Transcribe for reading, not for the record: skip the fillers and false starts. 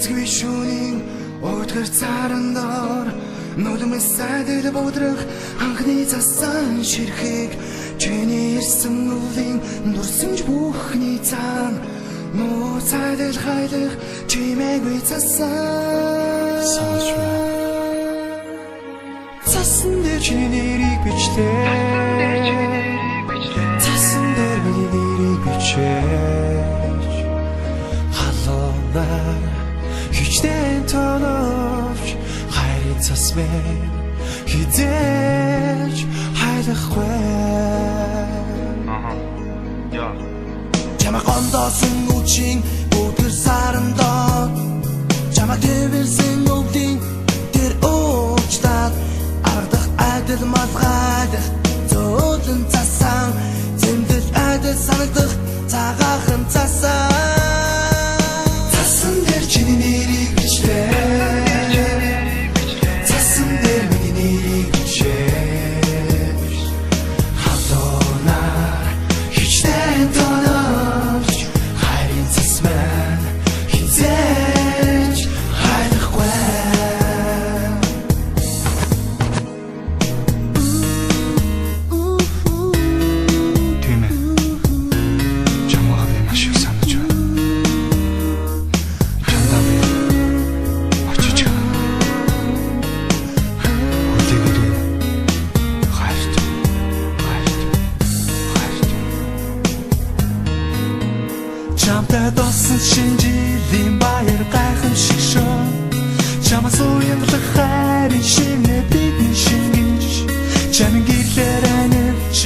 Эцгүй шөнийн өдгөр царандор нүдмэс сайдэл бодрох анхны цасан ширхэг чиний ирсэн өвлийн дурсамж бүхний цаан нуу сайдэл хайлах чимээгүй цасан цасан дээр чиний нэрийг бичлээ цасан дээр миний нэрийг бичээж халуунаар хичнээн тоновч хайрын цас мэн хизээж хайлахгүй чамаа гондоосон үчин өдөр сарандаа чамаа дэвэрсэн өвлийн тэр уучлаад ардах айдал малгайдах зөөлөн цасан зэмдэл айдал санагдах цагаахан цасан цасан дээр чиний нэрийг бичлээ цасан дээр миний нэрийг бичээж халуунаар хичнээн тоновч хайрын цас мэн хизээж хайлахгүй чамтай досон шинжилийн баяр гайхамшиг шоу чамаас уянгалах хайрын шинэ бидний шингэж чамин гэрлээр анивч